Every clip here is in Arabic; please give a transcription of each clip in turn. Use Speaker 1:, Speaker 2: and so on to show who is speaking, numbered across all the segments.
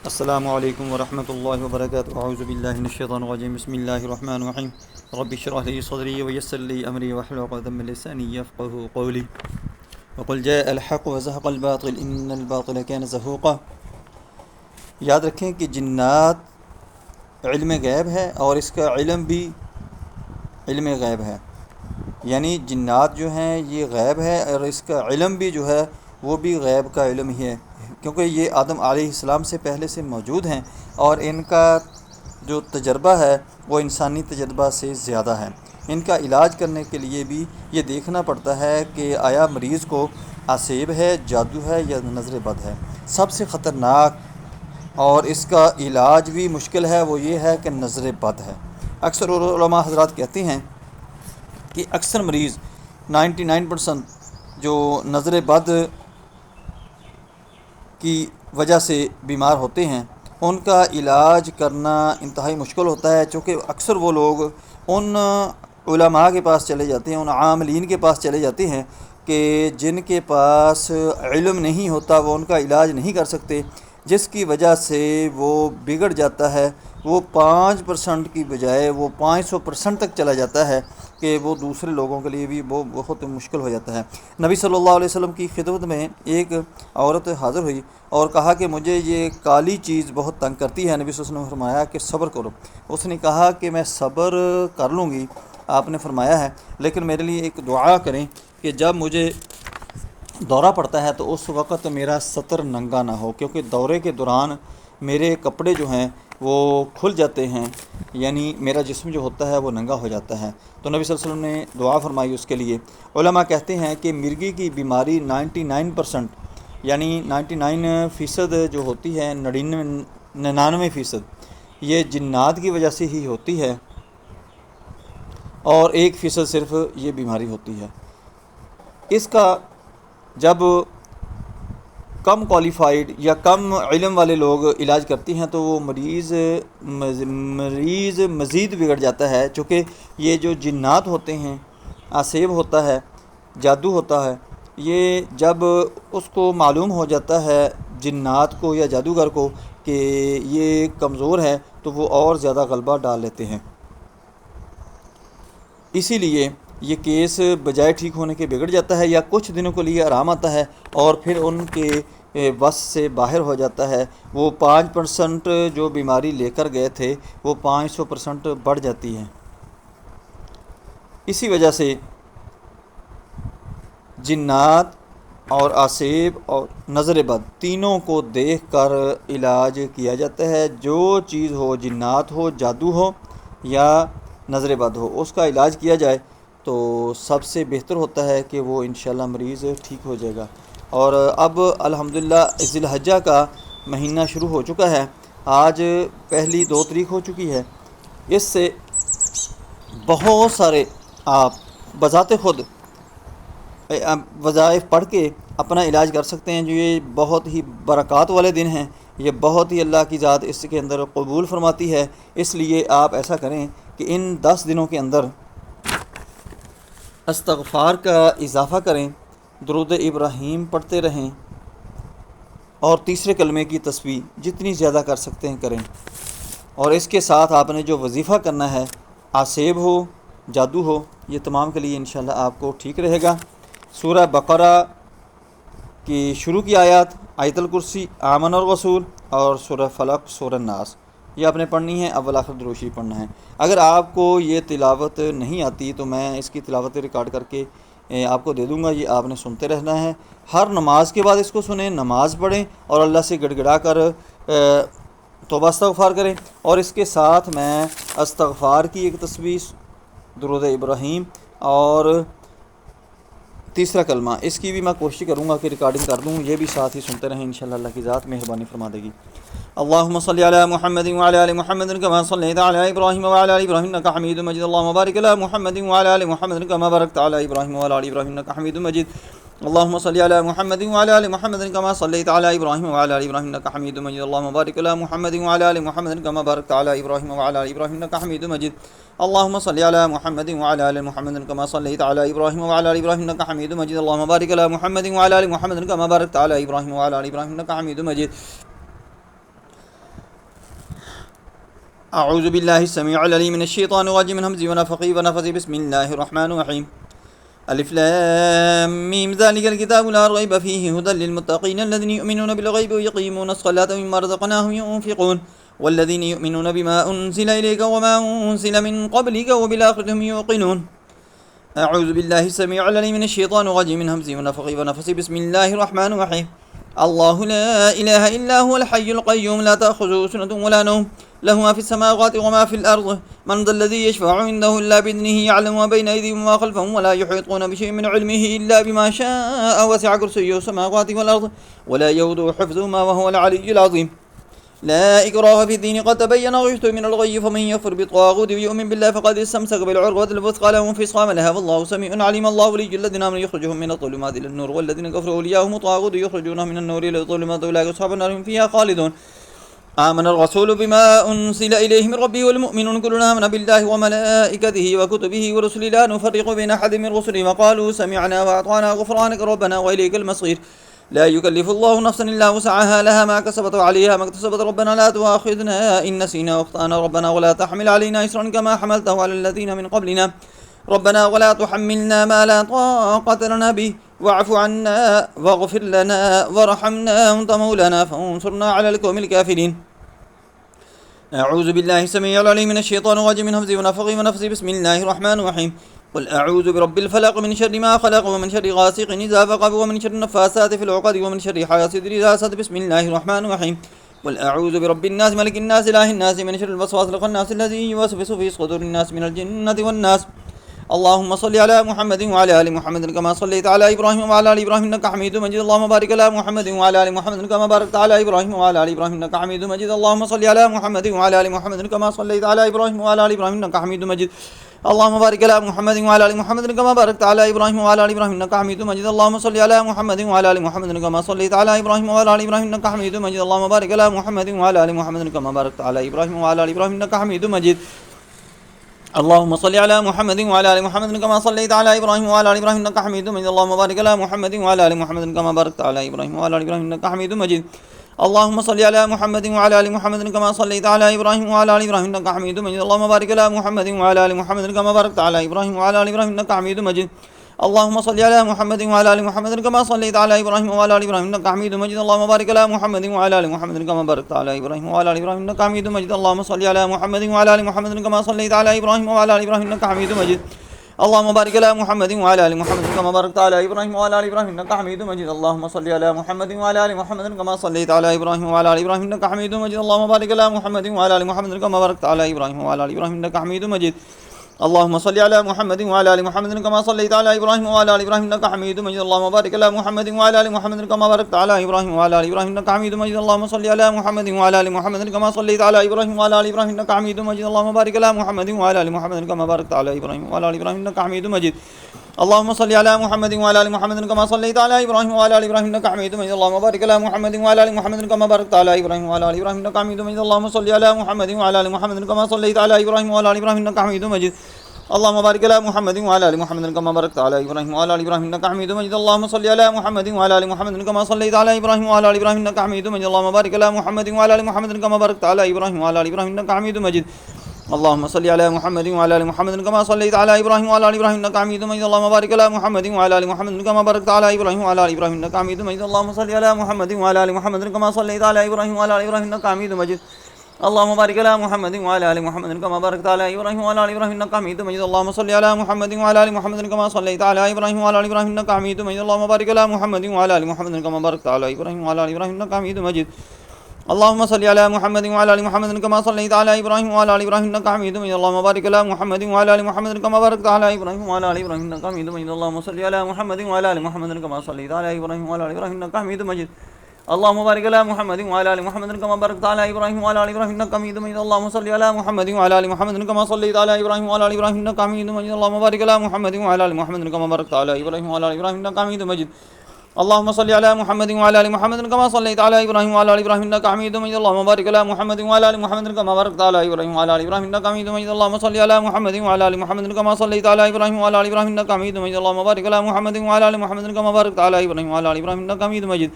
Speaker 1: السلام علیکم ورحمۃ اللہ وبرکاتہ اعوذ باللہ من الشیطان الرجیم بسم اللہ الرحمن الرحیم رب اشرح لی صدری ویسر لی امری واحلل عقدۃ من لسانی یفقهوا قولی وقل جاء الحق وزهق الباطل ان الباطل كان زهوقا۔ یاد رکھیں کہ جنات علم غیب ہے اور اس کا علم بھی علم غیب ہے، یعنی جنات جو ہیں یہ غیب ہے اور اس کا علم بھی جو ہے وہ بھی غیب کا علم ہی ہے، کیونکہ یہ آدم علیہ السلام سے پہلے سے موجود ہیں اور ان کا جو تجربہ ہے وہ انسانی تجربہ سے زیادہ ہے۔ ان کا علاج کرنے کے لیے بھی یہ دیکھنا پڑتا ہے کہ آیا مریض کو آسیب ہے، جادو ہے یا نظر بد ہے۔ سب سے خطرناک اور اس کا علاج بھی مشکل ہے وہ یہ ہے کہ نظر بد ہے۔ اکثر علماء حضرات کہتے ہیں کہ اکثر مریض 99% جو نظر بد کی وجہ سے بیمار ہوتے ہیں ان کا علاج کرنا انتہائی مشکل ہوتا ہے، چونکہ اکثر وہ لوگ ان علماء کے پاس چلے جاتے ہیں، ان عاملین کے پاس چلے جاتے ہیں کہ جن کے پاس علم نہیں ہوتا، وہ ان کا علاج نہیں کر سکتے، جس کی وجہ سے وہ بگڑ جاتا ہے۔ وہ 5% کی بجائے وہ 500% تک چلا جاتا ہے کہ وہ دوسرے لوگوں کے لیے بھی وہ بہت مشکل ہو جاتا ہے۔ نبی صلی اللہ علیہ وسلم کی خدمت میں ایک عورت حاضر ہوئی اور کہا کہ مجھے یہ کالی چیز بہت تنگ کرتی ہے۔ نبی صلی اللہ علیہ وسلم نے فرمایا کہ صبر کرو۔ اس نے کہا کہ میں صبر کر لوں گی، آپ نے فرمایا ہے لیکن میرے لیے ایک دعا کریں کہ جب مجھے دورہ پڑتا ہے تو اس وقت میرا سطر ننگا نہ ہو، کیونکہ دورے کے دوران میرے کپڑے جو ہیں وہ کھل جاتے ہیں، یعنی میرا جسم جو ہوتا ہے وہ ننگا ہو جاتا ہے۔ تو نبی صلی اللہ علیہ وسلم نے دعا فرمائی اس کے لیے۔ علماء کہتے ہیں کہ مرگی کی بیماری 99% یعنی 99% جو ہوتی ہے 99% یہ جنات کی وجہ سے ہی ہوتی ہے اور 1% صرف یہ بیماری ہوتی ہے۔ اس کا جب کم کوالیفائڈ یا کم علم والے لوگ علاج کرتی ہیں تو وہ مریض مزید بگڑ جاتا ہے، چونکہ یہ جو جنات ہوتے ہیں، آسیب ہوتا ہے، جادو ہوتا ہے، یہ جب اس کو معلوم ہو جاتا ہے جنات کو یا جادوگر کو کہ یہ کمزور ہے تو وہ اور زیادہ غلبہ ڈال لیتے ہیں۔ اسی لیے یہ کیس بجائے ٹھیک ہونے کے بگڑ جاتا ہے یا کچھ دنوں کے لیے آرام آتا ہے اور پھر ان کے بس سے باہر ہو جاتا ہے۔ وہ 5% جو بیماری لے کر گئے تھے وہ 500% بڑھ جاتی ہے۔ اسی وجہ سے جنات اور آسیب اور نظر بد تینوں کو دیکھ کر علاج کیا جاتا ہے۔ جو چیز ہو، جنات ہو، جادو ہو یا نظر بد ہو، اس کا علاج کیا جائے تو سب سے بہتر ہوتا ہے کہ وہ انشاءاللہ مریض ٹھیک ہو جائے گا۔ اور اب الحمدللہ ذی الحجہ کا مہینہ شروع ہو چکا ہے، آج پہلی 2 تاریخ ہو چکی ہے۔ اس سے بہت سارے آپ بذات خود وظائف پڑھ کے اپنا علاج کر سکتے ہیں، جو یہ بہت ہی برکات والے دن ہیں، یہ بہت ہی اللہ کی ذات اس کے اندر قبول فرماتی ہے۔ اس لیے آپ ایسا کریں کہ ان 10 دنوں کے اندر استغفار کا اضافہ کریں، درود ابراہیم پڑھتے رہیں اور تیسرے کلمے کی تسبیح جتنی زیادہ کر سکتے ہیں کریں۔ اور اس کے ساتھ آپ نے جو وظیفہ کرنا ہے، آسیب ہو، جادو ہو، یہ تمام کے لیے انشاءاللہ آپ کو ٹھیک رہے گا۔ سورہ بقرہ کی شروع کی آیات، آیت الکرسی، آمن الرسول اور سورہ فلق، سورہ ناس، یہ آپ نے پڑھنی ہے، اول آخر درود شریف پڑھنا ہے۔ اگر آپ کو یہ تلاوت نہیں آتی تو میں اس کی تلاوت ریکارڈ کر کے آپ کو دے دوں گا، یہ آپ نے سنتے رہنا ہے۔ ہر نماز کے بعد اس کو سنیں، نماز پڑھیں اور اللہ سے گڑ گڑا کر توبہ استغفار کریں۔ اور اس کے ساتھ میں استغفار کی ایک تسبیح، درود ابراہیم اور تیسرا کلمہ، اس کی بھی میں کوشش کروں گا کہ ریکارڈنگ کر دوں، یہ بھی ساتھ ہی سنتے رہیں، انشاءاللہ اللہ کی ذات مہربانی فرما دے گی۔ اللہم صلی علی محمد وعلی آل محمد کما صلیت علی ابراہیم وعلی آل ابراہیم انک حمید مجید، اللہم بارک علی محمد وعلی آل محمد کما بارکت علی ابراہیم وعلی آل ابراہیم انک حمید مجید، اللہم صلی علی محمد وعلی آل محمد کما صلیت علی ابراہیم وعلی آل ابراہیم انک حمید مجید، اللہم بارک علی محمد وعلی آل محمد کما بارکت علی ابراہیم وعلی آل ابراہیم انک حمید مجید، اللہم صلی علی محمد وعلی آل محمد کما صلیت علی ابراہیم وعلی آل ابراہیم انک حمید مجید، اللہم بارک علی محمد وعلی آل محمد کما بارکت علی ابراہیم وعلی آل ابراہیم انک حمید مجید۔ أعوذ بالله السميع العليم من الشيطان الرجيم من همزه ونفخه ونفثه بسم الله الرحمن الرحيم ألف لام ميم ذلك الكتاب لا ريب فيه هدى للمتقين الذين يؤمنون بالغيب ويقيمون الصلاة ومما رزقناهم ينفقون والذين يؤمنون بما أنزل إليك وما أنزل من قبلك وبالآخرة هم يوقنون أعوذ بالله السميع العليم من الشيطان الرجيم من همزه ونفخه ونفثه بسم الله الرحمن الرحيم الله لا إله إلا هو الحي القيوم لا تأخذه سنة ولا نوم له ما في السماوات وما في الأرض من ذا الذي يشفع عنده إلا بإذنه يعلم ما بين أيديهم وما خلفهم ولا يحيطون بشيء من علمه إلا بما شاء وسع كرسيه السماوات والأرض ولا يؤوده حفظهما وهو العلي العظيم لا إكراه في الدين قد تبين الرشد من الغي فمن يكفر بالطاغوت ويؤمن بالله فقد استمسك بالعروة الوثقى لا انفصام لها والله سميع عليم الله ولي الذين آمنوا يخرجهم من الظلمات إلى النور والذين كفروا أولياءهم الطاغوت يخرجونهم من النور إلى الظلمات أولئك أصحاب النار هم فيها خالدون آمن الرسول بما أنزل إليه من ربه والمؤمنون كلنا آمن بالله وملائكته وكتبه ورسله لا نفرق بين أحد من رسله وقالوا سمعنا وأطعنا غفرانك ربنا وإليك المصير لا يكلف الله نفسا إلا وسعها لها ما كسبت وعليها ما اكتسبت ربنا لا تؤاخذنا إن نسينا واخطأنا ربنا ولا تحمل علينا إصرا كما حملته على الذين من قبلنا ربنا ولا تحملنا ما لا طاقة لنا به واعف عنا واغفر لنا وارحمنا أنت مولانا فانصرنا على القوم الكافرين أعوذ بالله السميع العليم من الشيطان الرجيم من همزه ونفخه ونفثه بسم الله الرحمن الرحيم قل أعوذ برب الفلق من شر ما خلق ومن شر غاسق إذا وقب ومن شر النفاثات في العقد ومن شر حاسد إذا حسد بسم الله الرحمن الرحيم قل أعوذ برب الناس ملك الناس إله الناس من شر الوسواس الخناس الذي يوسوس في صدور الناس من الجنة والناس اللهم صل على محمد وعلى آل محمد كما صليت على إبراهيم وعلى آل إبراهيم إنك حميد مجيد اللهم بارك على محمد وعلى آل محمد كما باركت على إبراهيم وعلى آل إبراهيم إنك حميد مجيد اللهم صل على محمد وعلى آل محمد كما صليت على إبراهيم وعلى آل إبراهيم إنك حميد مجيد اللهم بارك على محمد وعلى آل محمد كما باركت على إبراهيم وعلى آل إبراهيم إنك حميد مجيد اللهم صل على محمد وعلى آل محمد كما صليت على إبراهيم وعلى آل إبراهيم إنك حميد مجيد اللهم بارك على محمد وعلى آل محمد كما باركت على إبراهيم وعلى آل إبراهيم إنك حميد مجيد اللهم صل على محمد وعلى آل محمد كما صليت على إبراهيم وعلى آل إبراهيم إنك حميد مجيد اللهم بارك على محمد وعلى آل محمد كما باركت على إبراهيم وعلى آل إبراهيم إنك حميد مجيد اللهم صل على محمد وعلى آل محمد كما صليت على إبراهيم وعلى آل إبراهيم إنك حميد مجيد اللهم بارك على محمد وعلى آل محمد كما باركت على إبراهيم وعلى آل إبراهيم إنك حميد مجيد اللهم صل على محمد وعلى آل محمد كما صليت على إبراهيم وعلى آل إبراهيم إنك حميد مجيد اللهم بارك على محمد وعلى آل محمد كما باركت على إبراهيم وعلى آل إبراهيم إنك حميد مجيد اللهم صل على محمد وعلى آل محمد كما صليت على إبراهيم وعلى آل إبراهيم إنك حميد مجيد اللهم بارك على محمد وعلى آل محمد كما باركت على إبراهيم وعلى آل إبراهيم إنك حميد مجيد اللهم صل على محمد وعلى آل محمد كما صليت على إبراهيم وعلى آل إبراهيم إنك حميد مجيد اللهم بارك على محمد وعلى آل محمد كما باركت على إبراهيم وعلى آل إبراهيم إنك حميد مجيد اللهم صل على محمد وعلى آل محمد كما صليت على إبراهيم وعلى آل إبراهيم إنك حميد مجيد اللهم بارك على محمد وعلى آل محمد كما باركت على إبراهيم وعلى آل إبراهيم إنك حميد مجيد اللهم صل على محمد وعلى آل محمد كما صليت على إبراهيم وعلى آل إبراهيم إنك حميد مجيد اللهم بارك على محمد وعلى آل محمد كما باركت على إبراهيم وعلى آل إبراهيم إنك حميد مجيد اللهم صل على محمد وعلى آل محمد كما صليت على إبراهيم وعلى آل إبراهيم إنك حميد مجيد اللهم بارك على محمد وعلى آل محمد كما باركت على إبراهيم وعلى آل إبراهيم إنك حميد مجيد اللهم صل على محمد وعلى آل محمد كما صليت على إبراهيم وعلى آل إبراهيم إنك حميد مجيد اللهم بارك على محمد وعلى آل محمد كما باركت على إبراهيم وعلى آل إبراهيم إنك حميد مجيد اللهم صل على محمد وعلى آل محمد كما صليت على إبراهيم وعلى آل إبراهيم إنك حميد مجيد اللهم بارك على محمد وعلى آل محمد كما باركت على إبراهيم وعلى آل إبراهيم إنك حميد مجيد اللهم صل على محمد وعلى آل محمد كما صليت على إبراهيم وعلى آل إبراهيم إنك حميد مجيد اللهم بارك على محمد وعلى آل محمد كما باركت على إبراهيم وعلى آل إبراهيم إنك حميد مجيد اللهم صل على محمد وعلى آل محمد كما صليت على إبراهيم وعلى آل إبراهيم إنك حميد مجيد اللهم بارك على محمد وعلى آل محمد كما باركت على إبراهيم وعلى آل إبراهيم إنك حميد مجيد اللهم صل على محمد وعلى آل محمد كما صليت على إبراهيم وعلى آل إبراهيم إنك حميد مجيد اللهم بارك على محمد وعلى آل محمد كما باركت على إبراهيم وعلى آل إبراهيم إنك حميد مجيد اللهم صل على محمد وعلى آل محمد كما صليت على إبراهيم وعلى آل إبراهيم إنك حميد مجيد اللهم بارك على محمد وعلى آل محمد كما باركت على إبراهيم وعلى آل إبراهيم إنك حميد مجيد اللهم صل على محمد وعلى آل محمد كما صليت على إبراهيم وعلى آل إبراهيم إنك حميد مجيد اللهم بارك على محمد وعلى آل محمد كما باركت على إبراهيم وعلى آل إبراهيم إنك حميد مجيد اللهم صل على محمد وعلى آل محمد كما صليت على إبراهيم وعلى آل إبراهيم إنك حميد مجيد اللهم بارك على محمد وعلى آل محمد كما باركت على إبراهيم وعلى آل إبراهيم إنك حميد مجيد اللهم صل على محمد وعلى آل محمد كما صليت على إبراهيم وعلى آل إبراهيم إنك حميد مجيد اللهم بارك على محمد وعلى آل محمد كما باركت على إبراهيم وعلى آل إبراهيم إنك حميد مجيد اللهم صل على محمد وعلى آل محمد كما صليت على إبراهيم وعلى آل إبراهيم إنك حميد مجيد اللهم بارك على محمد وعلى آل محمد كما باركت على إبراهيم وعلى آل إبراهيم إنك حميد مجيد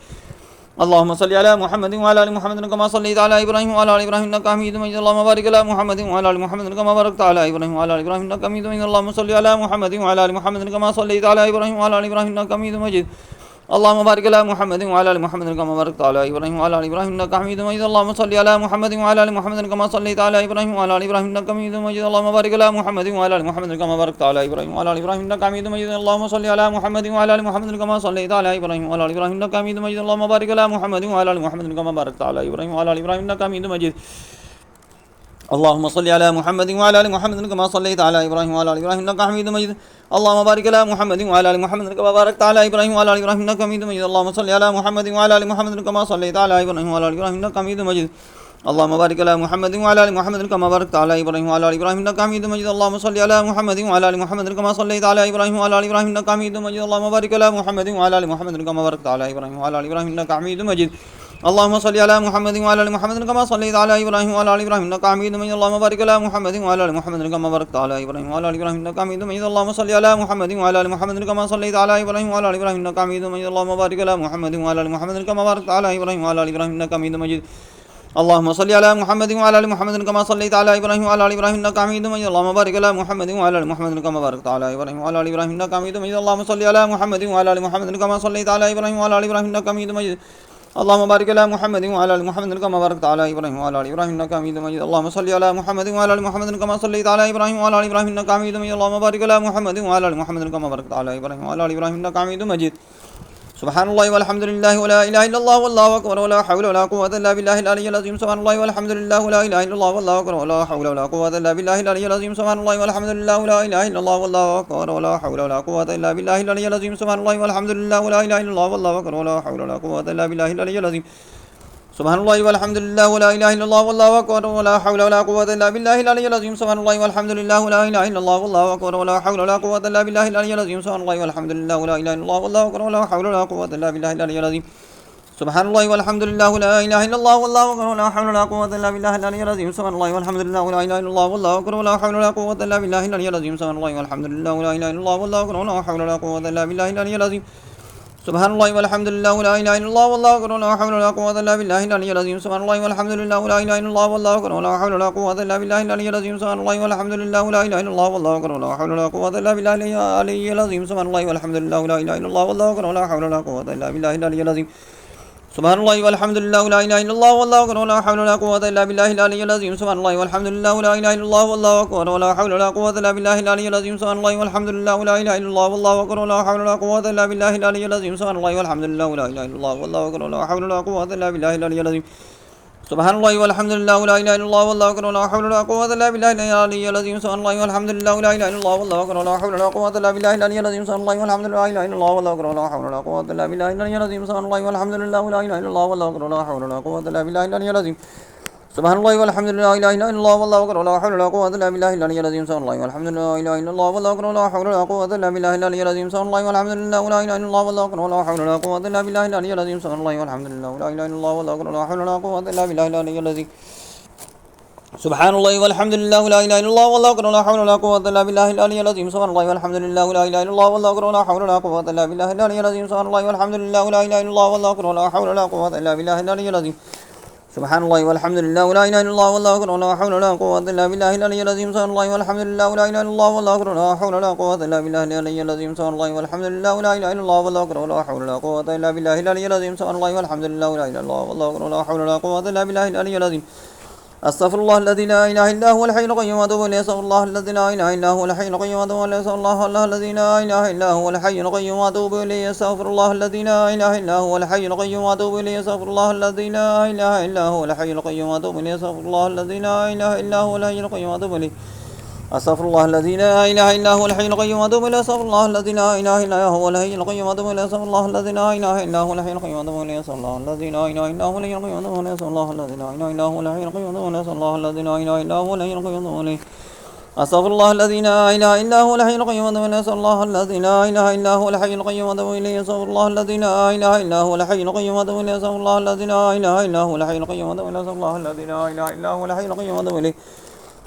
Speaker 1: اللهم صل على محمد وعلى ال محمد كما صليت على ابراهيم وعلى ال ابراهيم انك حميد مجيد. اللهم بارك على محمد وعلى ال محمد كما باركت على ابراهيم وعلى ال ابراهيم انك حميد مجيد. اللهم صل على محمد وعلى ال محمد كما صليت على ابراهيم وعلى ال ابراهيم انك حميد مجيد. اللهم بارك على محمد وعلى ال محمد كما باركت على ابراهيم وعلى ال ابراهيم انك حميد مجيد. اللهم صل على محمد وعلى ال محمد كما صليت على ابراهيم وعلى ال ابراهيم انك حميد مجيد. اللهم بارك على محمد وعلى ال محمد كما باركت على ابراهيم وعلى ال ابراهيم انك حميد مجيد. اللهم صل على محمد وعلى ال محمد كما صليت على ابراهيم وعلى ال ابراهيم انك حميد مجيد. اللهم بارك على محمد وعلى ال محمد كما باركت على ابراهيم وعلى ال ابراهيم انك حميد مجيد. اللهم صل على محمد وعلى ال محمد كما صليت على ابراهيم وعلى ال ابراهيم انك حميد مجيد. اللهم بارك على محمد وعلى ال محمد كما باركت على ابراهيم وعلى ال ابراهيم انك حميد مجيد. اللهم صل على محمد وعلى ال محمد كما صليت على ابراهيم وعلى ال ابراهيم انك حميد مجيد. اللهم بارك على محمد وعلى ال محمد كما باركت على ابراهيم وعلى ال ابراهيم انك حميد مجيد. اللهم صل على محمد وعلى ال محمد كما صليت على ابراهيم وعلى ال ابراهيم انك حميد مجيد. اللهم بارك على محمد وعلى ال محمد كما باركت على ابراهيم وعلى ال ابراهيم انك حميد مجيد. اللهم صل على محمد وعلى ال محمد كما صليت على ابراهيم وعلى ال ابراهيم انك حميد مجيد. اللهم بارك على محمد وعلى ال محمد كما باركت على ابراهيم وعلى ال ابراهيم انك حميد مجيد. اللهم صل على محمد وعلى ال محمد كما صليت على ابراهيم وعلى ال ابراهيم انك حميد مجيد. اللهم بارك على محمد وعلى ال محمد كما باركت على ابراهيم وعلى ال ابراهيم انك حميد مجيد. اللهم صل على محمد وعلى ال محمد كما صليت على ابراهيم وعلى ال ابراهيم انك حميد مجيد. اللهم بارك على محمد وعلى ال محمد كما باركت على ابراهيم وعلى ال ابراهيم انك حميد مجيد. اللهم صل على محمد وعلى ال محمد كما صليت على ابراهيم وعلى ال ابراهيم انك حميد مجيد. اللهم بارك على محمد وعلى ال محمد كما باركت على ابراهيم وعلى ال ابراهيم انك حميد مجيد. اللهم صل على محمد وعلى ال محمد كما صليت على ابراهيم وعلى ال ابراهيم انك حميد مجيد. اللهم بارك على محمد وعلى ال محمد كما باركت على ابراهيم وعلى ال ابراهيم انك حميد مجيد. سبحان الله والحمد لله ولا اله الا الله والله اكبر ولا حول ولا قوه الا بالله العلي العظيم. سبحان الله والحمد لله ولا اله الا الله والله اكبر ولا حول ولا قوه الا بالله العلي العظيم. سبحان الله والحمد لله ولا اله الا الله والله اكبر ولا حول ولا قوه الا بالله العلي العظيم. سبحان الله والحمد لله ولا اله الا الله والله اكبر ولا حول ولا قوه الا بالله العلي العظيم. سبحان الله والحمد لله ولا اله الا الله والله اكبر ولا حول ولا قوه الا بالله العلي العظيم. سبحان الله والحمد لله ولا اله الا الله والله اكبر ولا حول ولا قوه الا بالله العلي العظيم. سبحان الله والحمد لله ولا اله الا الله والله اكبر ولا حول ولا قوه الا بالله العلي العظيم. سبحان الله والحمد لله ولا اله الا الله والله اكبر ولا حول ولا قوه الا بالله العلي العظيم. سبحان الله والحمد لله ولا اله الا الله والله اكبر ولا حول ولا قوه الا بالله العلي العظيم. سبحان الله والحمد لله ولا اله الا الله والله اكبر ولا حول ولا قوه الا بالله العلي العظيم. سبحان الله والحمد لله ولا اله الا الله والله اكبر ولا حول ولا قوه الا بالله العلي العظيم. سبحان الله والحمد لله ولا اله الا الله والله اكبر ولا حول ولا قوه الا بالله العلي العظيم. سبحان الله والحمد لله ولا اله الا الله والله اكبر ولا حول ولا قوه الا بالله العلي العظيم. سبحان الله والحمد لله ولا اله الا الله والله اكبر ولا حول ولا قوه الا بالله العلي العظيم. سبحان الله والحمد لله ولا اله الا الله والله اكبر ولا حول ولا قوه الا بالله العلي العظيم. سبحان الله والحمد لله ولا اله الا الله والله اكبر ولا حول ولا قوه الا بالله العلي العظيم. سبحان الله والحمد لله ولا اله الا الله والله اكبر ولا حول ولا قوه الا بالله العلي العظيم. سبحان الله والحمد لله ولا اله الا الله والله اكبر ولا حول ولا قوه الا بالله العلي العظيم. سبحان الله والحمد لله ولا اله الا الله والله اكبر ولا حول ولا قوه الا بالله العلي العظيم. سبحان الله والحمد لله ولا اله الا الله والله اكبر ولا حول ولا قوه الا بالله العلي العظيم. سبحان الله والحمد لله ولا اله الا الله والله اكبر ولا حول ولا قوه الا بالله العلي العظيم. سبحان الله والحمد لله ولا اله الا الله والله اكبر ولا حول ولا قوه الا بالله العلي العظيم. سبحان الله والحمد لله لا اله الا الله والله اكبر ولا حول ولا قوه الا بالله العلي العظيم. سبحان الله والحمد لله لا اله الا الله والله اكبر ولا حول ولا قوه الا بالله العلي العظيم. سبحان الله والحمد لله لا اله الا الله والله اكبر ولا حول ولا قوه الا بالله العلي العظيم. سبحان الله والحمد لله لا اله الا الله والله اكبر ولا حول ولا قوه الا بالله العلي العظيم. سبحان الله والحمد لله لا اله الا الله والله اكبر ولا حول ولا قوه الا بالله العلي العظيم. سبحان الله والحمد لله لا اله الا الله والله اكبر ولا حول ولا قوه الا بالله العلي العظيم. سبحان الله والحمد لله لا اله الا الله والله اكبر ولا حول ولا قوه الا بالله العلي العظيم. سبحان الله والحمد لله لا اله الا الله والله اكبر ولا حول ولا قوه الا بالله العلي العظيم. سبحان الله والحمد لله لا اله الا الله والله اكبر ولا حول ولا قوه الا بالله العلي العظيم. سبحان الله والحمد لله لا اله الا الله والله اكبر ولا حول ولا قوه الا بالله العلي العظيم. سبحان الله والحمد لله لا اله الا الله والله اكبر ولا حول ولا قوه الا بالله العلي العظيم. استغفر الله الذي لا اله الا هو الحي القيوم واتوب اليه. استغفر الله الذي لا اله الا هو الحي القيوم واتوب اليه. استغفر الله الذي لا اله الا هو الحي القيوم واتوب اليه. استغفر الله الذي لا اله الا هو الحي القيوم واتوب اليه. استغفر الله الذي لا اله الا هو الحي القيوم واتوب اليه. استغفر الله الذي لا اله الا هو الحي القيوم واتوب اليه. استغفر الله الذي لا اله الا هو الحي القيوم واتوب اليه. استغفر الله الذي لا اله الا هو الحي القيوم واتوب اليه. استغفر الله الذي لا اله الا هو الحي القيوم واتوب اليه. استغفر الله الذي لا اله الا هو الحي القيوم واتوب اليه. استغفر الله الذي لا اله الا هو الحي القيوم واتوب اليه. استغفر الله الذي لا اله الا هو الحي القيوم واتوب اليه. استغفر الله الذي لا اله الا هو الحي القيوم واتوب اليه. استغفر الله الذي لا اله الا هو الحي القيوم واتوب اليه. استغفر الله الذي لا اله الا هو الحي القيوم واتوب اليه. استغفر الله الذي لا اله الا هو الحي القيوم واتوب اليه. استغفر الله الذي لا اله الا هو الحي القيوم واتوب اليه.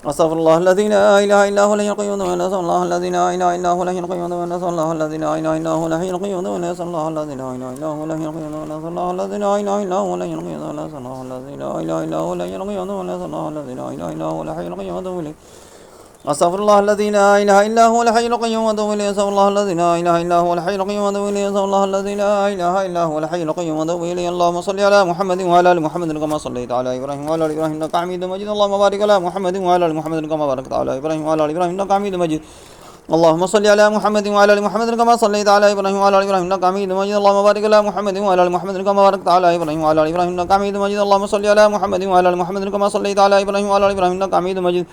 Speaker 1: أستغفر الله الذي لا إله إلا هو الحي القيوم وأستغفر الله الذي لا إله إلا هو الحي القيوم وأستغفر الله الذي لا إله إلا هو الحي القيوم وأستغفر الله الذي لا إله إلا هو الحي القيوم وأستغفر الله الذي لا إله إلا هو الحي القيوم وأستغفر الله الذي لا إله إلا هو الحي القيوم وأستغفر الله الذي لا إله إلا هو الحي القيوم وأتوب إليه. أستغفر الله الذي لا إله إلا هو الحي القيوم وأتوب إليه. أستغفر الله الذي لا إله إلا هو الحي القيوم وأتوب إليه. أستغفر الله الذي لا إله إلا هو الحي القيوم وأتوب إليه. اللهم صل على محمد وعلى آل محمد كما صليت على إبراهيم وعلى آل إبراهيم إنك حميد مجيد. اللهم بارك على محمد وعلى آل محمد كما باركت على إبراهيم وعلى آل إبراهيم إنك حميد مجيد. اللهم صل على محمد وعلى ال محمد كما صليت على ابراهيم وعلى ال ابراهيم انك حميد مجيد. اللهم بارك على محمد وعلى ال محمد كما باركت على ابراهيم وعلى ال ابراهيم انك حميد مجيد. اللهم صل على محمد وعلى ال محمد كما صليت على ابراهيم وعلى ال ابراهيم انك حميد مجيد.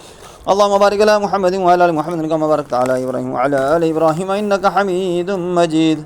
Speaker 1: اللهم بارك على محمد وعلى ال محمد كما باركت على ابراهيم وعلى ال ابراهيم انك حميد مجيد.